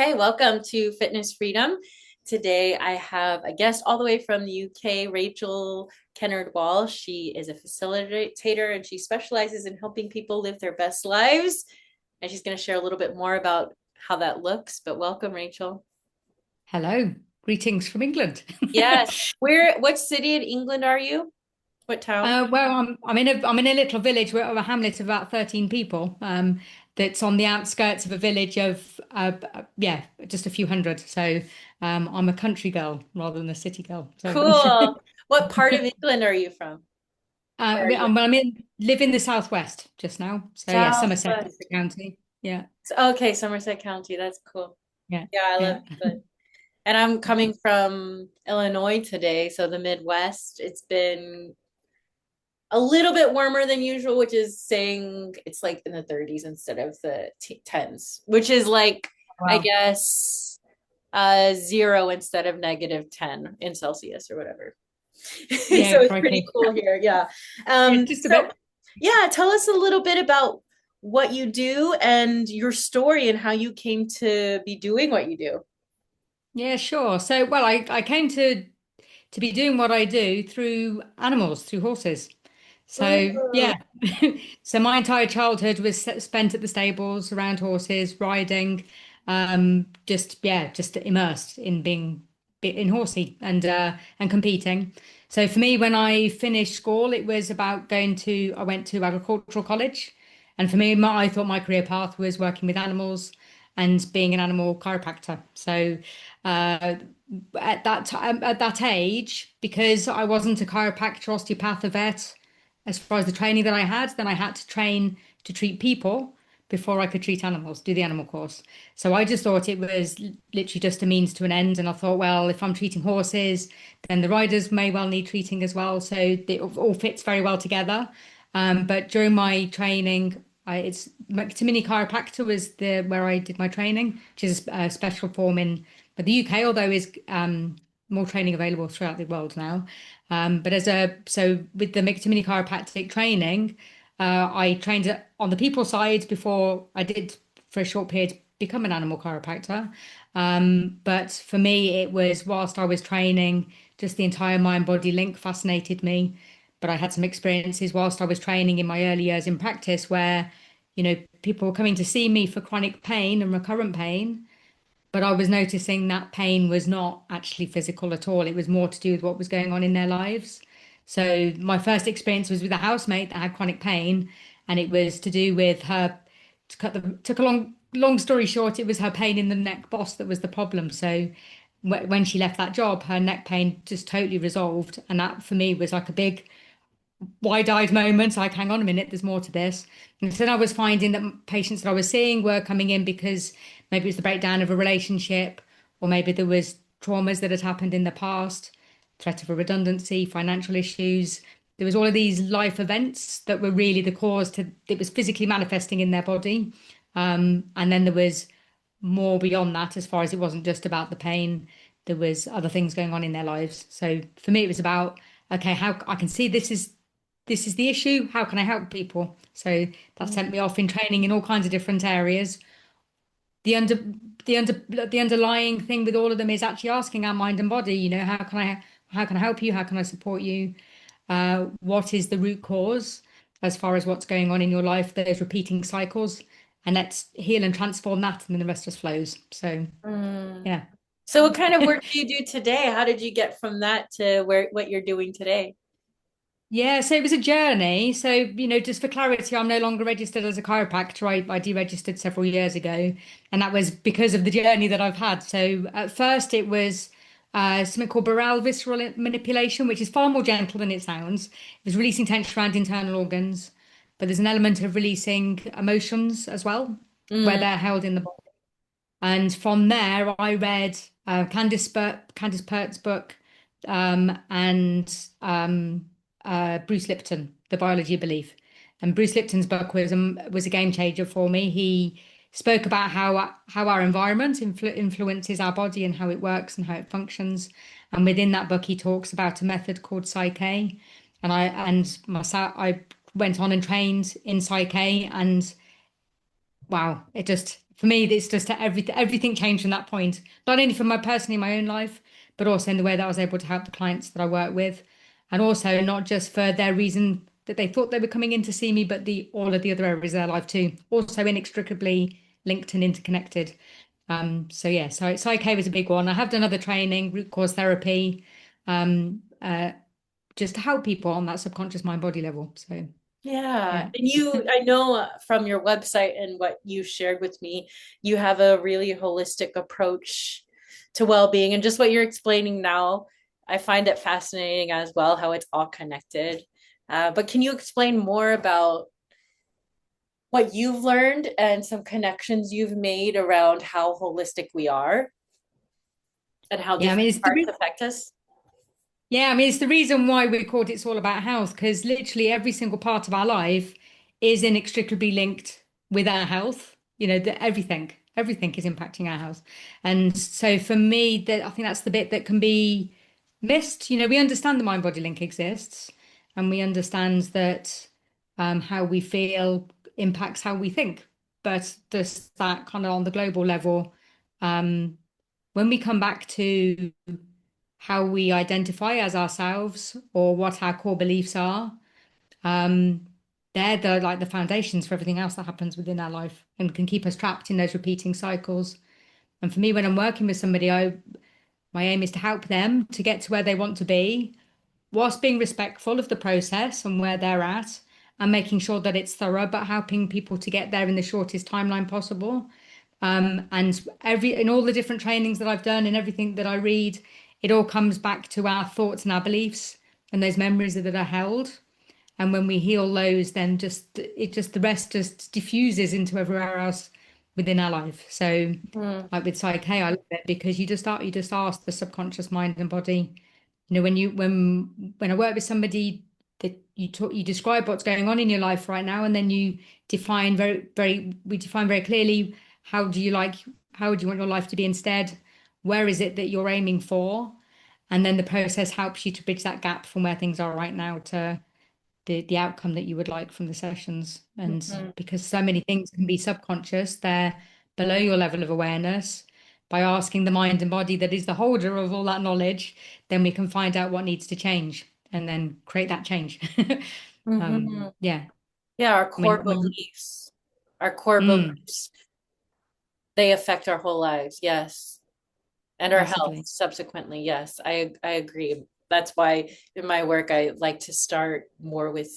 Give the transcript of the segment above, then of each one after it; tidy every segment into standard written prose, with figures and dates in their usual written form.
Okay, welcome to Fitness Freedom. Today I have a guest all the way from the UK, Rachel Kennard Wall. She is a facilitator and she specializes in helping people live their best lives. And she's going to share a little bit more about how that looks. But welcome, Rachel. Hello, greetings from England. Yes. What city in England are you? What town? Well, I'm in a little village, we're a hamlet of about 13 people. That's on the outskirts of a village of yeah, just a few hundred. So I'm a country girl rather than a city girl. So Cool. What part of England are you from? Where are you? live in the southwest just now. So yeah, Somerset is Southwest. the county. Yeah, Okay, Somerset County. That's cool. yeah, Yeah, I love yeah. England. And I'm coming from Illinois today, so the Midwest. It's been a little bit warmer than usual, which is saying it's like in the 30s instead of the 10s, which is like, I Wow. guess, zero instead of -10 in Celsius or whatever. So Yeah, it's pretty crikey. cool here. Yeah. Yeah, just a So bit. yeah, tell us a little bit about what you do and your story and how you came to be doing what you do. Yeah, sure. So, well, I came to be doing what I do through animals, through horses. So, Ooh. yeah. So my entire childhood was spent at the stables around horses, riding, just immersed in being in horsey and competing. So for me, when I finished school, it was about I went to agricultural college. And for me, I thought my career path was working with animals and being an animal chiropractor. So uh, at that age, because I wasn't a chiropractor, osteopath, or vet, as far as the training that I had, then I had to train to treat people before I could treat animals, do the animal course. So I just thought it was literally just a means to an end. And I thought, well, if I'm treating horses, then the riders may well need treating as well. So it all fits very well together. But during my training, it's McTominay Chiropractor was the where I did my training, which is a special form in the UK, although is more training available throughout the world now. But with the McTominay Chiropractic training, I trained on the people side before I did for a short period become an animal chiropractor. But for me, it was whilst I was training, just the entire mind body link fascinated me. But I had some experiences whilst I was training in my early years in practice where, people were coming to see me for chronic pain and recurrent pain. But I was noticing that pain was not actually physical at all. It was more to do with what was going on in their lives. So my first experience was with a housemate that had chronic pain, and it was to do with her. Took a long story short, it was her pain in the neck boss that was the problem. So when she left that job, her neck pain just totally resolved, and that for me was like a big wide-eyed moments like, hang on a minute, there's more to this. And then I was finding that patients that I was seeing were coming in because maybe it was the breakdown of a relationship, or maybe there was traumas that had happened in the past, threat of a redundancy, financial issues. There was all of these life events that were really the cause to it was physically manifesting in their body. And then there was more beyond that, as far as it wasn't just about the pain. There was other things going on in their lives. So for me, it was about, okay, how I can see this is the issue. How can I help people? So that sent me off in training in all kinds of different areas. The under the underlying thing with all of them is actually asking our mind and body, how can I help you? How can I support you? What is the root cause as far as what's going on in your life, those repeating cycles, and let's heal and transform that, and then the rest just flows. So Mm. yeah. So what kind of work do you do today? How did you get from that to what you're doing today? Yeah, so it was a journey. So, just for clarity, I'm no longer registered as a chiropractor. I deregistered several years ago, and that was because of the journey that I've had. So, at first, it was something called Barrel visceral manipulation, which is far more gentle than it sounds. It was releasing tension around internal organs, but there's an element of releasing emotions as well, where Mm. they're held in the body. And from there, I read Candice Pert's book and Bruce Lipton, The Biology of Belief. And Bruce Lipton's book was a game changer for me. He spoke about how our environment influences our body and how it works and how it functions. And within that book, he talks about a method called Psyche. I went on and trained in Psyche, and wow, it just for me, it's just everything changed from that point. Not only for my personally my own life, but also in the way that I was able to help the clients that I work with, and also not just for their reason that they thought they were coming in to see me, but the all of the other areas of their life too, also inextricably linked and interconnected. So yeah, so Psyche was a big one. I have done other training, root cause therapy, um, uh, just to help people on that subconscious mind body level. So Yeah. yeah. And I know from your website and what you shared with me, you have a really holistic approach to well-being. And just what you're explaining now, I find it fascinating as well, how it's all connected. But can you explain more about what you've learned and some connections you've made around how holistic we are and how Yeah, I mean, different parts affect us? it's the reason why we called It's All About Health, because literally every single part of our life is inextricably linked with our health. Everything is impacting our health. And so for me, that I think that's the bit that can be missed. We understand the mind-body link exists, and we understand that how we feel impacts how we think. But just that kind of on the global level, um, when we come back to how we identify as ourselves or what our core beliefs are, um, they're the foundations for everything else that happens within our life and can keep us trapped in those repeating cycles. And for me, when I'm working with somebody, my aim is to help them to get to where they want to be, whilst being respectful of the process and where they're at, and making sure that it's thorough, but helping people to get there in the shortest timeline possible. And in all the different trainings that I've done and everything that I read, it all comes back to our thoughts and our beliefs and those memories that are held. And when we heal those, then the rest just diffuses into everywhere else within our life. So Mm, like with Psyche, I love it because you just ask the subconscious mind and body. When I work with somebody that you describe what's going on in your life right now, and then we define very clearly how do you want your life to be instead? Where is it that you're aiming for? And then the process helps you to bridge that gap from where things are right now to the outcome that you would like from the sessions. And mhm. because so many things can be subconscious, they're below your level of awareness. By asking the mind and body that is the holder of all that knowledge, then we can find out what needs to change and then create that change. Mhm. Yeah. Yeah, our core When beliefs, our core mm, beliefs, they affect our whole lives. Yes. And our health massively. subsequently. Yes, I agree. That's why in my work I like to start more with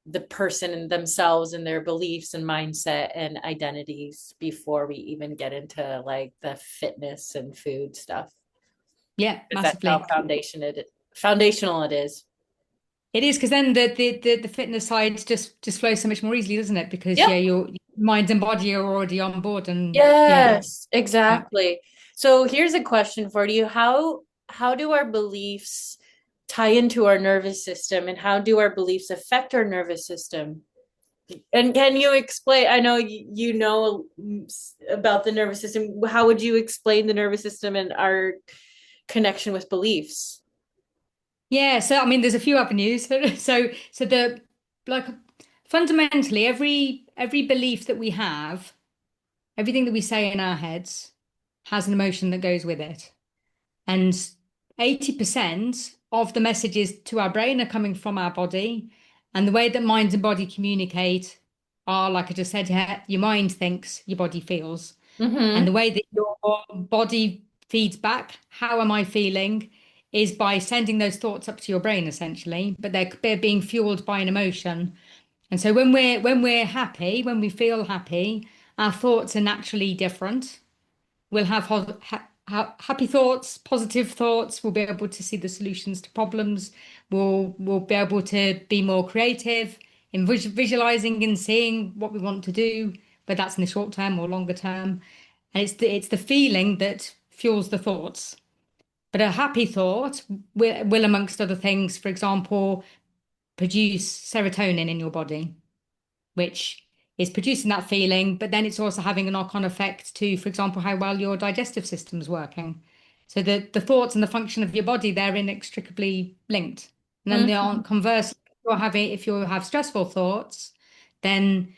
the person and themselves and their beliefs and mindset and identities before we even get into like the fitness and food stuff. Yeah, Because that's how massively. foundational it is. It is because then the fitness side just flows so much more easily, doesn't it? Because Yep. yeah, your mind and body are already on board and yeah. Yes, Yeah. exactly. So here's a question for you. How do our beliefs tie into our nervous system and how do our beliefs affect our nervous system? And can you explain? I know you know about the nervous system. How would you explain the nervous system and our connection with beliefs? Yeah, so I mean, there's a few avenues. So the like fundamentally every belief that we have, everything that we say in our heads has an emotion that goes with it. And 80% of the messages to our brain are coming from our body. And the way that mind and body communicate are, like I just said, yeah, your mind thinks, your body feels. And Mm-hmm. the way that your body feeds back, how am I feeling, is by sending those thoughts up to your brain essentially, but they're being fueled by an emotion. And so when we're happy, when we feel happy, our thoughts are naturally different. We'll have happy thoughts, positive thoughts. We'll be able to see the solutions to problems. We'll be able to be more creative in visualizing and seeing what we want to do, whether that's in the short term or longer term. And it's the feeling that fuels the thoughts. But a happy thought will, amongst other things, for example, produce serotonin in your body, which is producing that feeling, but then it's also having a knock-on effect to, for example, how well your digestive system's working. So the thoughts and the function of your body, they're inextricably linked. And then Mm-hmm. conversely, if you have stressful thoughts, then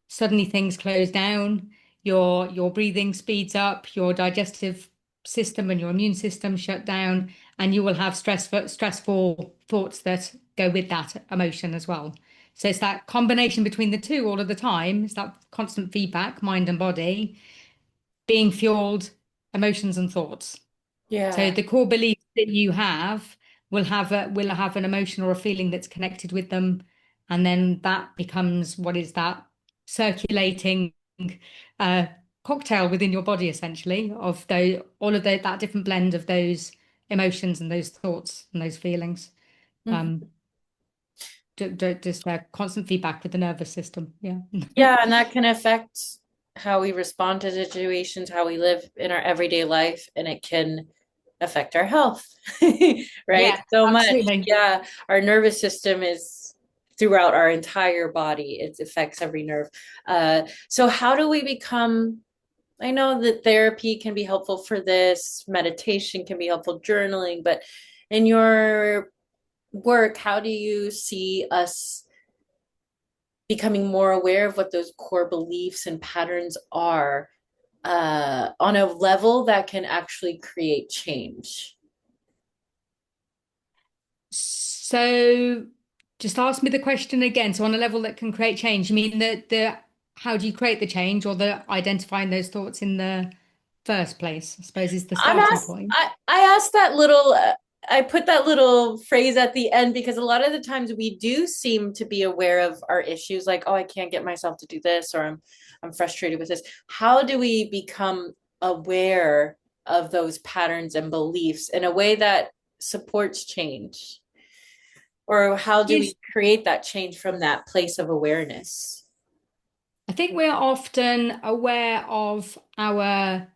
suddenly things close down. your breathing speeds up, your digestive system and your immune system shut down, and you will have stressful thoughts that go with that emotion as well. So it's that combination between the two all of the time. It's that constant feedback, mind and body, being fueled emotions and thoughts. So Yeah. the core beliefs that you have will have an emotion or a feeling that's connected with them, and then that becomes what is that circulating uh, cocktail within your body, essentially, of all of that different blend of those emotions and those thoughts and those feelings. Mhm. Um, just constant feedback with the nervous system. Yeah. Yeah, and that can affect how we respond to situations, how we live in our everyday life, and it can affect our health, right? Yeah, So much. absolutely. Yeah, our nervous system is throughout our entire body. It affects every nerve. So how do we become, I know that therapy can be helpful for this, meditation can be helpful, journaling, but in your work, how do you see us becoming more aware of what those core beliefs and patterns are on a level that can actually create change? So just ask me the question again. So on a level that can create change, you mean the how do you create the change or the identifying those thoughts in the first place, I suppose is the I'm starting asked, point. I asked that little, I put that little phrase at the end because a lot of the times we do seem to be aware of our issues, like, oh, I can't get myself to do this, or I'm frustrated with this. How do we become aware of those patterns and beliefs in a way that supports change? Or how do Yes, we create that change from that place of awareness? I think we're often aware of our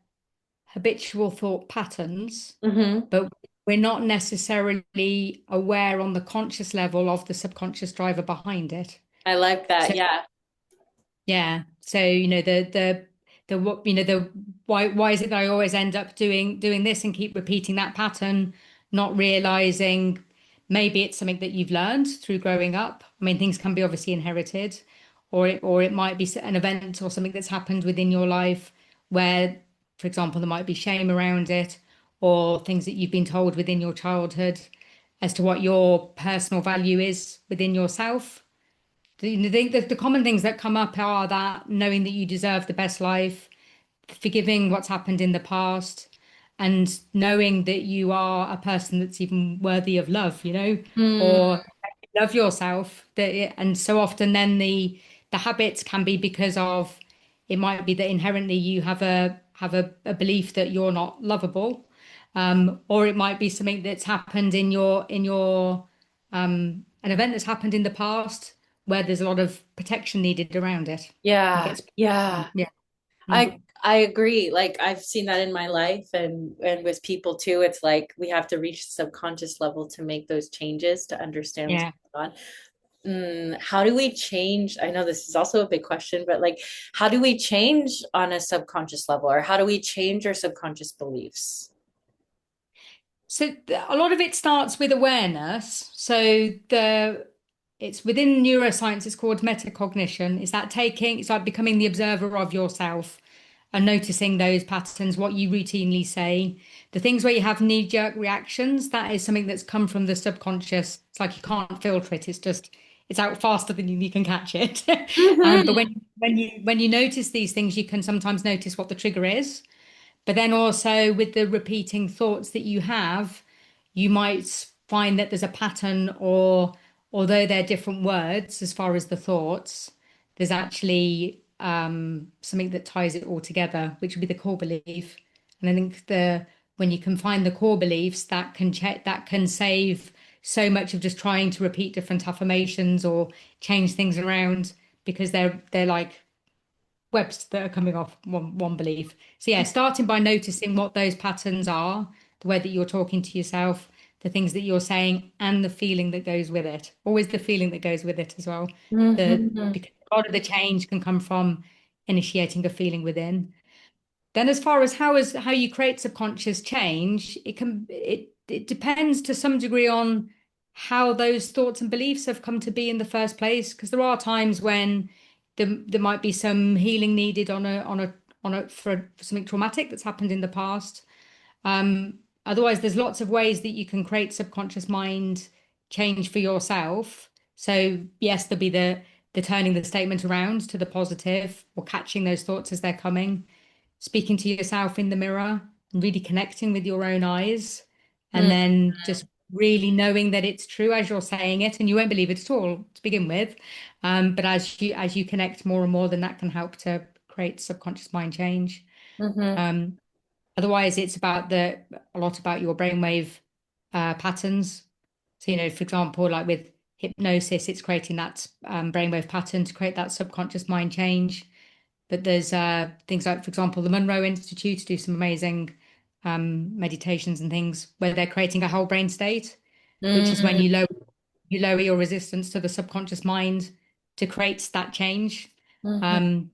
habitual thought patterns, Mm-hmm. but we're not necessarily aware on the conscious level of the subconscious driver behind it. I like that. So Yeah. yeah. So, the what the why is it that I always end up doing this and keep repeating that pattern, not realizing maybe it's something that you've learned through growing up. I mean, things can be obviously inherited, or it might be an event or something that's happened within your life where, for example, there might be shame around it, or things that you've been told within your childhood as to what your personal value is within yourself. The common things that come up are that knowing that you deserve the best life, forgiving what's happened in the past, and knowing that you are a person that's even worthy of love, Mm, or love yourself. And so often then the habits can be because of it might be that inherently you have a belief that you're not lovable, or it might be something that's happened in your an event that's happened in the past where there's a lot of protection needed around it. It yeah. gets Yeah. yeah. Mm. I agree. Like I've seen that in my life and with people too. It's like we have to reach the subconscious level to make those changes to understand what's Yeah. going on. How do we change? I know this is also a big question, but like, how do we change on a subconscious level, or how do we change our subconscious beliefs? So a lot of it starts with awareness. It's within neuroscience, it's called metacognition. It's like becoming the observer of yourself and noticing those patterns, what you routinely say, the things where you have knee-jerk reactions, that is something that's come from the subconscious. It's like you can't filter it. It's out faster than you can catch it. But Mm-hmm. when you notice these things, you can sometimes notice what the trigger is. But then also with the repeating thoughts that you have, you might find that there's a pattern, or although they're different words as far as the thoughts, there's actually something that ties it all together, which would be the core belief. And I think the when you can find the core beliefs, that can save so much of just trying to repeat different affirmations or change things around because they're like webs that are coming off one belief. So yeah, starting by noticing what those patterns are, the way that you're talking to yourself, the things that you're saying, and the feeling that goes with it. Always the feeling that goes with it as well. Mm-hmm. Because a lot of the change can come from initiating a feeling within. Then, as far as how you create subconscious change, it depends to some degree on how those thoughts and beliefs have come to be in the first place. Because there are times when there might be some healing needed for something traumatic that's happened in the past. Otherwise, there's lots of ways that you can create subconscious mind change for yourself. So yes, there'll be the turning the statement around to the positive or catching those thoughts as they're coming, speaking to yourself in the mirror and really connecting with your own eyes, and Mm, then just really knowing that it's true as you're saying it, and you won't believe it at all to begin with. But as you connect more and more, then that can help to create subconscious mind change. mhm, Um, Otherwise, it's a lot about your brainwave patterns. So, for example, like with hypnosis, it's creating that brainwave pattern to create that subconscious mind change. But there's things like, for example, the Monroe Institute do some amazing meditations and things where they're creating a whole brain state, which is when mm, you lower your resistance to the subconscious mind to create that change. mhm. Um,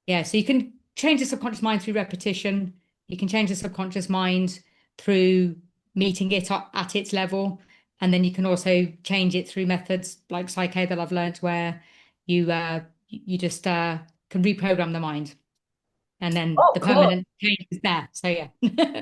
yeah, so you can change the subconscious mind through repetition. You can change the subconscious mind through meeting it at its level. And then you can also change it through methods like Psyche that I've learned where you just can reprogram the mind and then Oh, the cool. permanent change is there. So yeah.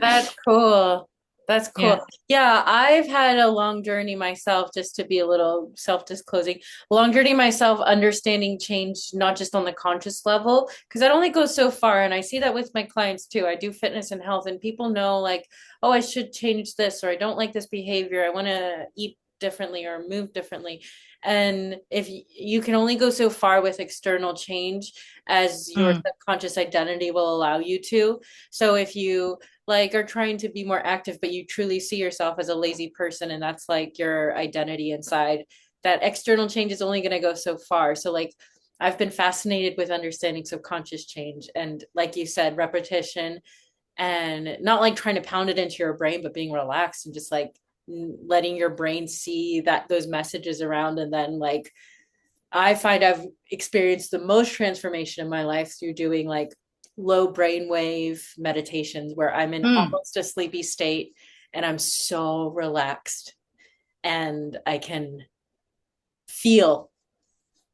That's cool. That's cool. Yeah. Yeah, I've had a long journey myself, just to be a little self-disclosing. Long journey myself, understanding change, not just on the conscious level, because that only goes so far. And I see that with my clients too. I do fitness and health, and people know, like, oh, I should change this, or I don't like this behavior. I want to eat differently or move differently. And if you can only go so far with external change as your Mm, subconscious identity will allow you to. So if you like are trying to be more active, but you truly see yourself as a lazy person and that's like your identity inside, that external change is only going to go so far. So like I've been fascinated with understanding subconscious change and like you said, repetition and not like trying to pound it into your brain, but being relaxed and just like letting your brain see that those messages around. And then like I find I've experienced the most transformation in my life through doing like low brainwave meditations where I'm in mm, almost a sleepy state and I'm so relaxed and I can feel,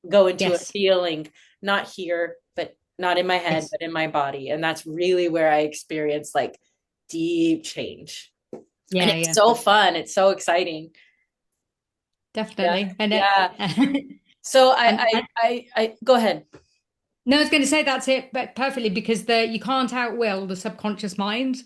go into a yes. feeling, not here, but not in my head, Yes. but in my body. And that's really where I experience like deep change. And Yeah, it's yeah. so fun. It's so exciting. Yeah. Definitely. And Yeah. So and I go ahead. no, I was going to say that's it, but perfectly because you can't outwill the subconscious mind.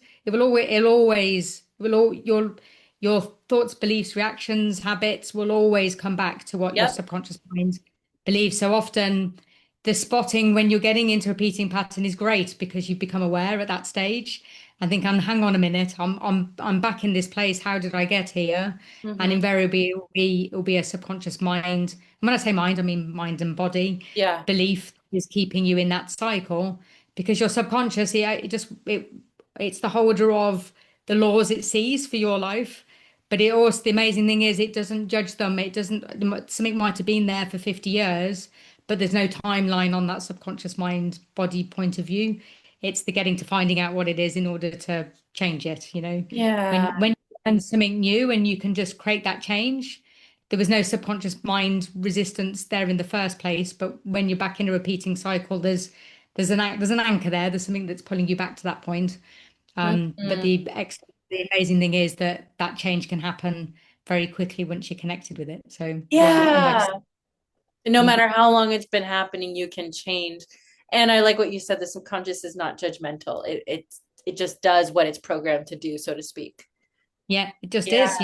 Your thoughts, beliefs, reactions, habits will always come back to what your Yep. subconscious mind believes. So often, the spotting when you're getting into a repeating pattern is great because you've become aware at that stage and think, hang on a minute, I'm back in this place. How did I get here? And Hmm. invariably, it will be a subconscious mind. And when I say mind, I mean mind and body Yeah. belief is keeping you in that cycle because your subconscious, it's the holder of the laws it sees for your life. But it also, the amazing thing is it doesn't judge them. It doesn't, something might have been there for 50 years, but there's no timeline on that subconscious mind body point of view. It's the getting to finding out what it is in order to change it, Yeah. when you learn something new and you can just create that change, there was no subconscious mind resistance there in the first place. But when you're back in a repeating cycle, there's an anchor there. There's something that's pulling you back to that point. But Mhm. the amazing thing is that that change can happen very quickly once you're connected with it. So yeah, and like I Yeah. said, No you, matter how long it's been happening, you can change. And I like what you said, the subconscious is not judgmental. It just does what it's programmed to do, so to speak. yeah, it just Yeah. is.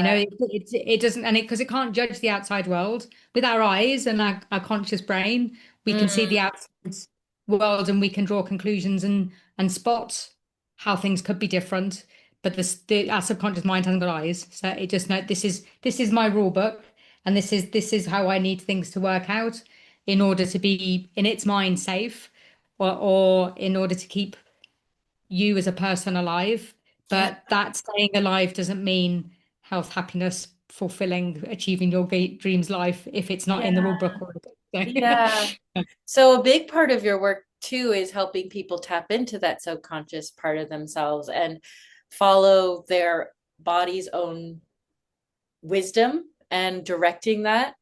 It doesn't, and because it can't judge the outside world with our eyes and our conscious brain, we can see Mm. the outside world and we can draw conclusions and spot how things could be different. But our subconscious mind hasn't got eyes, so it just know this is my rule book, and this is how I need things to work out in order to be in its mind safe, or in order to keep you as a person alive. Yeah. But that staying alive doesn't mean health, happiness, fulfilling, achieving your dreams life if it's not in the rule Yeah. book already. Yeah. So a big part of your work too is helping people tap into that subconscious part of themselves and follow their body's own wisdom and directing that.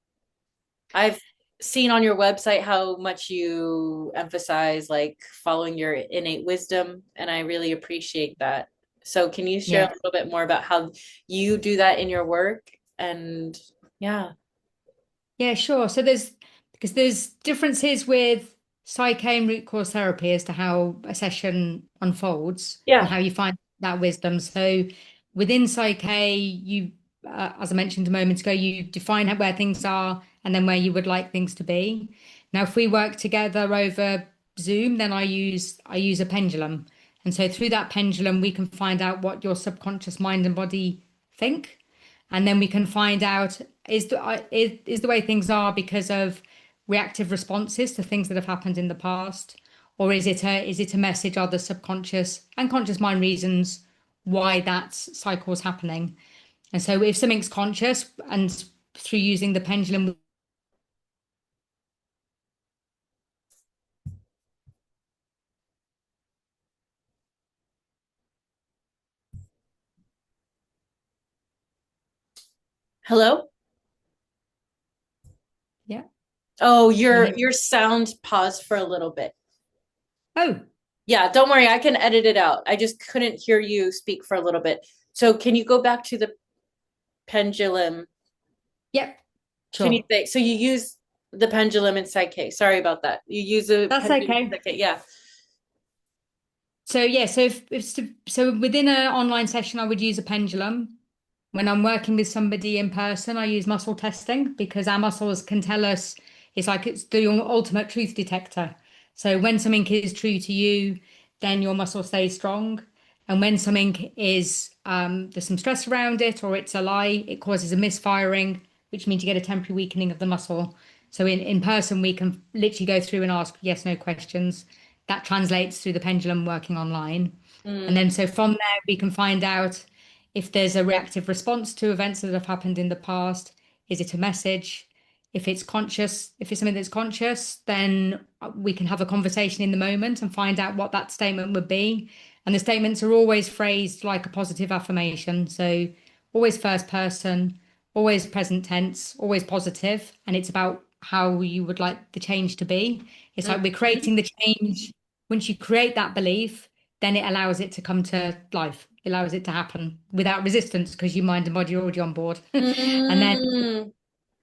I've seen on your website how much you emphasize like following your innate wisdom, and I really appreciate that. So can you share a Yeah. little bit more about how you do that in your work? And yeah. Yeah, sure. So there's differences with psyche and root cause therapy as to how a session unfolds and Yeah. how you find that wisdom. So within psyche, as I mentioned a moment ago, you define where things are and then where you would like things to be. Now, if we work together over Zoom, then I use a pendulum. And so through that pendulum, we can find out what your subconscious mind and body think. And then we can find out is the way things are because of reactive responses to things that have happened in the past, or is it a message, are the subconscious and conscious mind reasons why that cycle is happening? And so if something's conscious and through using the pendulum. Hello? Yeah, Oh, can you your hear? your sound paused for a little bit. Oh, Yeah, don't worry, I can edit it out. I just couldn't hear you speak for a little bit. So can you go back to the pendulum? yep, Can you sure. say, so you use the pendulum in Psyche. Sorry about that. You use a That's pendulum in okay. Psyche. Yeah. So yeah, so so within an online session, I would use a pendulum. When I'm working with somebody in person, I use muscle testing because our muscles can tell us it's the ultimate truth detector. So when something is true to you, then your muscle stays strong. And when something is there's some stress around it or it's a lie, it causes a misfiring, which means you get a temporary weakening of the muscle. So in person, we can literally go through and ask yes, no questions. That translates through the pendulum working online. And Mm, then so from there, we can find out if there's a reactive response to events that have happened in the past. Is it a message? If it's conscious, if it's something that's conscious, then we can have a conversation in the moment and find out what that statement would be. And the statements are always phrased like a positive affirmation. So always first person, always present tense, always positive, and it's about how you would like the change to be. It's like we're mm, creating the change. Once you create that belief, then it allows it to come to life. It allows it to happen without resistance because your mind and body are already on board. And then mm,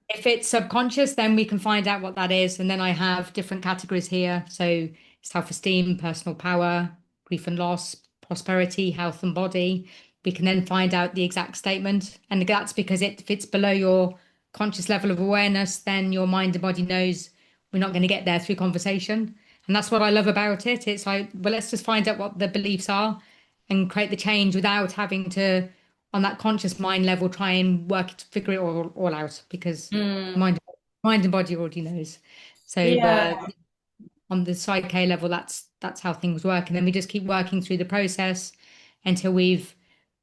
if it's subconscious, then we can find out what that is. And then I have different categories here. So self-esteem, personal power, grief and loss, prosperity, health and body. We can then find out the exact statement. And that's because if it's below your conscious level of awareness, then your mind and body knows we're not going to get there through conversation. And that's what I love about it. It's like, well, let's just find out what the beliefs are and create the change without having to on that conscious mind level try and work to figure it all out because mm. mind mind and body already knows. So Yeah. on the psyche level, that's how things work, and then we just keep working through the process until we've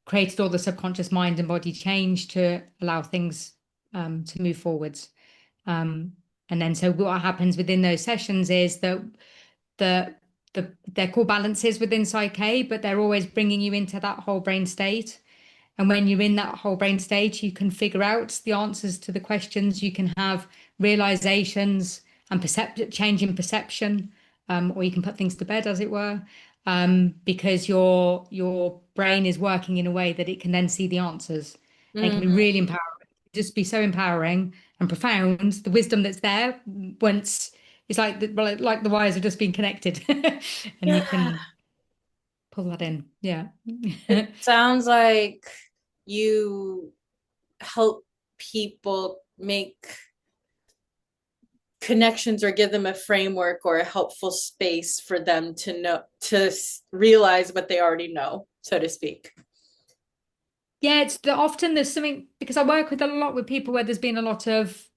created all the subconscious mind and body change to allow things to move forwards. Um, and then so what happens within those sessions is that the they're called balances within psyche, but they're always bringing you into that whole brain state. And when you're in that whole brain stage, you can figure out the answers to the questions. You can have realizations and change in perception, or you can put things to bed, as it were, because your brain is working in a way that it can then see the answers. And it can be Mm. really empowering. Just be so empowering and profound. The wisdom that's there once it's like like the wires have just been connected, and you Yeah. can pull that in. Yeah. It sounds like you help people make connections or give them a framework or a helpful space for them to know to realize what they already know, so to speak. Yeah, often there's something because I work with a lot with people where there's been a lot of,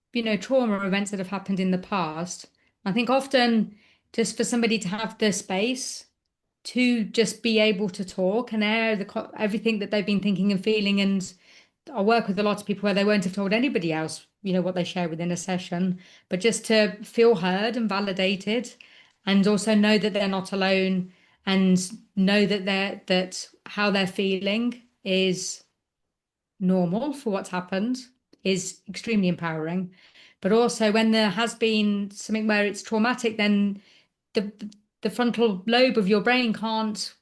trauma events that have happened in the past. I think often just for somebody to have the space to just be able to talk and air everything that they've been thinking and feeling. And I work with a lot of people where they won't have told anybody else, what they share within a session, but just to feel heard and validated and also know that they're not alone and know that how they're feeling is normal for what's happened is extremely empowering But also when there has been something where it's traumatic, then the the frontal lobe of your brain can't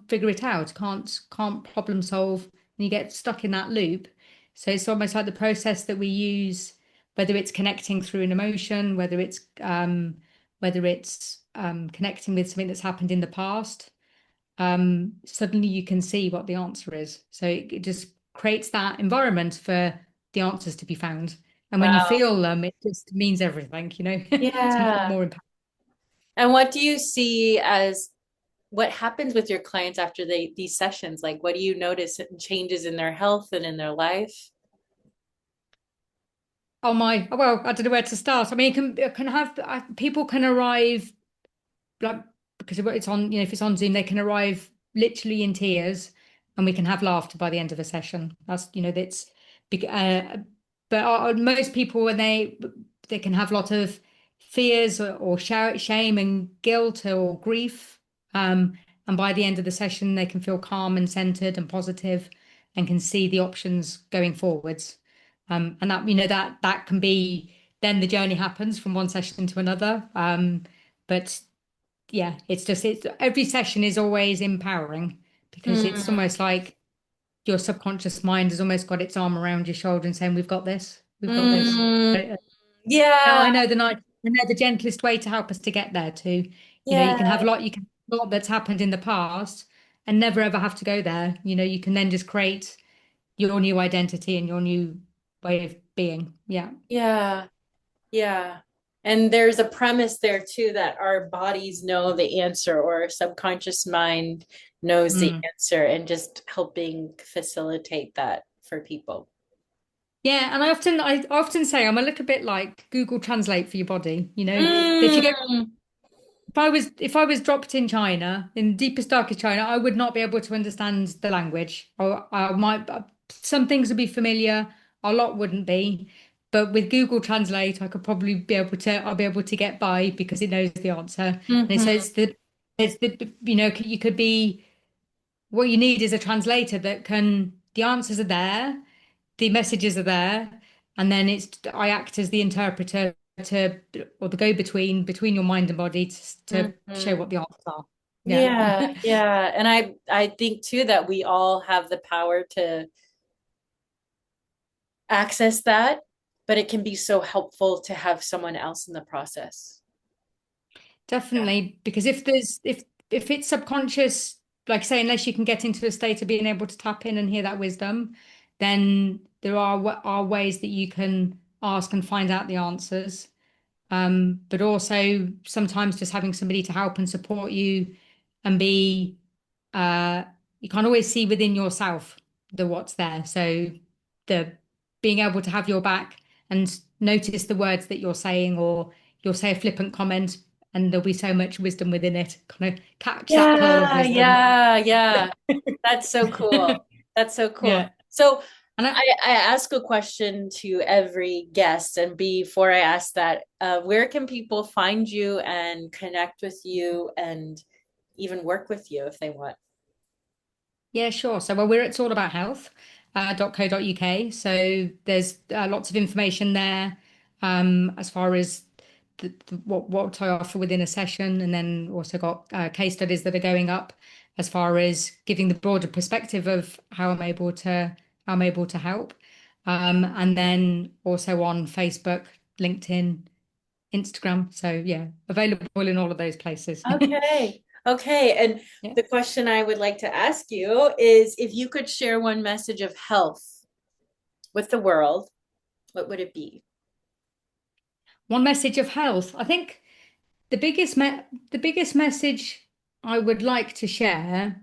figure it out, can't problem solve, and you get stuck in that loop. So it's almost like the process that we use, whether it's connecting through an emotion, whether it's connecting with something that's happened in the past. Suddenly you can see what the answer is. So it just creates that environment for the answers to be found. And when you Wow. feel them, it just means everything, it's Yeah. more impactful. And what do you see as what happens with your clients after these sessions? Like, what do you notice changes in their health and in their life? Oh my, well, I don't know where to start. I mean, it can have people can arrive like because it's on, if it's on Zoom, they can arrive literally in tears, and we can have laughter by the end of a session. That's that's but most people when they can have a lot of fears or shame and guilt or grief, and by the end of the session they can feel calm and centered and positive and can see the options going forwards. And that that can be, then the journey happens from one session to another. But yeah, it's every session is always empowering because it's Mm, almost like your subconscious mind has almost got its arm around your shoulder and saying, "We've got this, we've got this." mm, Now yeah, I know the gentlest way to help us to get there too. You can yeah, have a lot, you can have a lot that's happened in the past and never ever have to go there. You can then just create your new identity and your new way of being. Yeah. yeah, yeah. And there's a premise there too that our bodies know the answer, or our subconscious mind knows the Mm. answer, and just helping facilitate that for people. Yeah, and I often say I'm a little bit like Google Translate for your body. If you go Mm, if I was dropped in China, in the deepest, darkest China, I would not be able to understand the language. Or I might, some things would be familiar, a lot wouldn't be. But with Google Translate, I could probably I'll be able to get by because it knows the answer. And it mhm, says that you could be, what you need is a translator that the answers are there, the messages are there, and then I act as the interpreter to or the go-between your mind and body to show mhm. what the answers are. Yeah. Yeah, yeah. And I think too that we all have the power to access that, but it can be so helpful to have someone else in the process. Yeah. Definitely, because if it's subconscious, like I say, unless you can get into a state of being able to tap in and hear that wisdom, then there are ways that you can ask and find out the answers. But also sometimes just having somebody to help and support you and be uh you can't always see within yourself the what's there. So the being able to have your back and notice the words that you're saying, or you'll say a flippant comment and there'll be so much wisdom within it. Kind of catch that pearl of Yeah, wisdom. yeah, yeah. That's so cool. That's so cool. Yeah. So And I ask a question to every guest, and before I ask that, where can people find you and connect with you and even work with you if they want? Yeah, sure. So, well, it's all about health, .co.uk. So there's lots of information there, as far as what I offer within a session, and then also got case studies that are going up as far as giving the broader perspective of how I'm able to help. And then also on Facebook, LinkedIn, Instagram. So yeah, available in all of those places. Okay. Okay. And Yeah. the question I would like to ask you is, if you could share one message of health with the world, what would it be? One message of health. I think the biggest message I would like to share,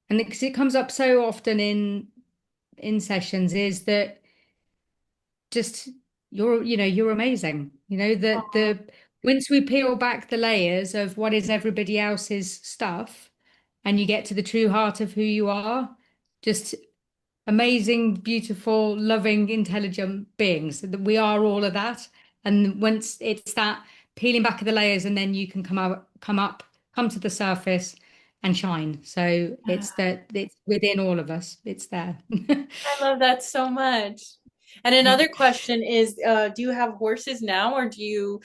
and because it comes up so often in sessions, is that just you're amazing. That Aw. the once we peel back the layers of what is everybody else's stuff, and you get to the true heart of who you are, just amazing, beautiful, loving, intelligent beings. That we are all of that. And once it's that peeling back of the layers, and then you can come to the surface and shine. So it's within all of us. It's there. I love that so much. And another question is, do you have horses now, or do you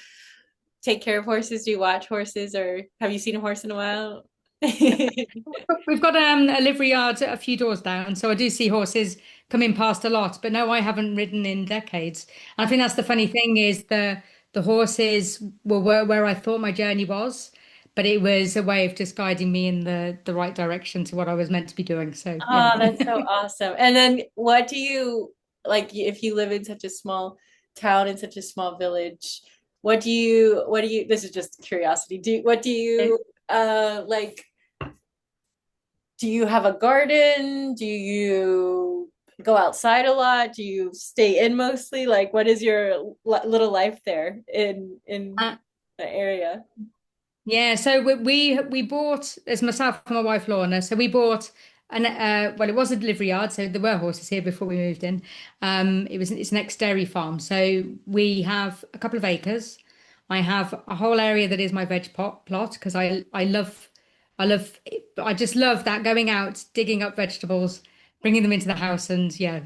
take care of horses? Do you watch horses, or have you seen a horse in a while? We've got a livery yard a few doors down, so I do see horses coming past a lot. But no, I haven't ridden in decades. And I think that's the funny thing is the horses were where I thought my journey was, but it was a way of just guiding me in the right direction to what I was meant to be doing. So yeah. Oh, that's so awesome. And then what do you like if you live in such a small town in such a small village? What do you this is just curiosity. What do you like do you have a garden? Do you go outside a lot? Do you stay in mostly? Like what is your little life there in Uh, the area? Yeah, so we bought, as myself and my wife Lorna, so we bought well, it was a delivery yard, so there were horses here before we moved in. It's an ex-dairy farm, so we have a couple of acres. I have a whole area that is my veg plot because I just love that going out, digging up vegetables, bringing them into the house, and yeah,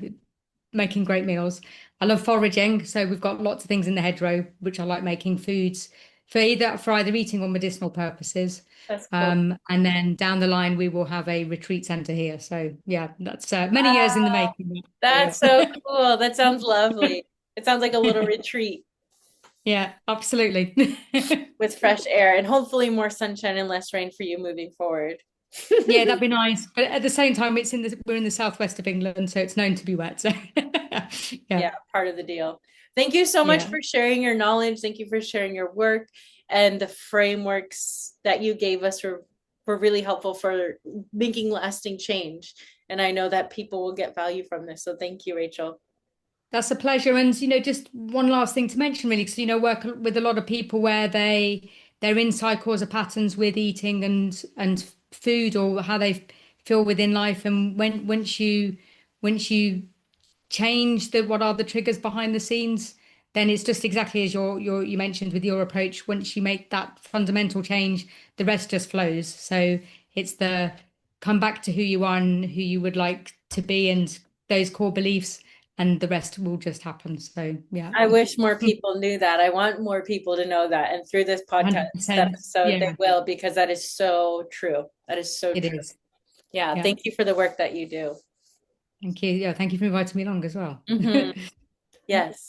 making great meals. I love foraging, so we've got lots of things in the hedgerow, which I like making foods for either eating or medicinal purposes. That's cool. And then down the line, we will have a retreat center here. So yeah, that's many years in the Wow, making. that's Yeah, so cool. That sounds lovely. It sounds like a little retreat yeah, absolutely. with fresh air and hopefully more sunshine and less rain for you moving forward. Yeah, that'd be nice. But at the same time, we're in the southwest of England, so it's known to be wet. So yeah, Yeah, part of the deal. Thank you so much yeah. for sharing your knowledge. Thank you for sharing your work and the frameworks that you gave us were really helpful for making lasting change. And I know that people will get value from this. So thank you, Rachel. That's a pleasure. And just one last thing to mention, really, because work with a lot of people where they're in cycles or patterns with eating and food or how they feel within life. And once you change what are the triggers behind the scenes, then it's just exactly as you mentioned with your approach. Once you make that fundamental change, the rest just flows. So it's the come back to who you are and who you would like to be and those core beliefs, and the rest will just happen. So yeah. I wish more people knew that. I want more people to know that. And through this podcast 100%. episode, they Yeah, will, because that is so true. That is so it true. is. Yeah. Yeah. Thank you for the work that you do. Thank you. Yeah, thank you for inviting me along as well. Mhm. Yeah. Yes.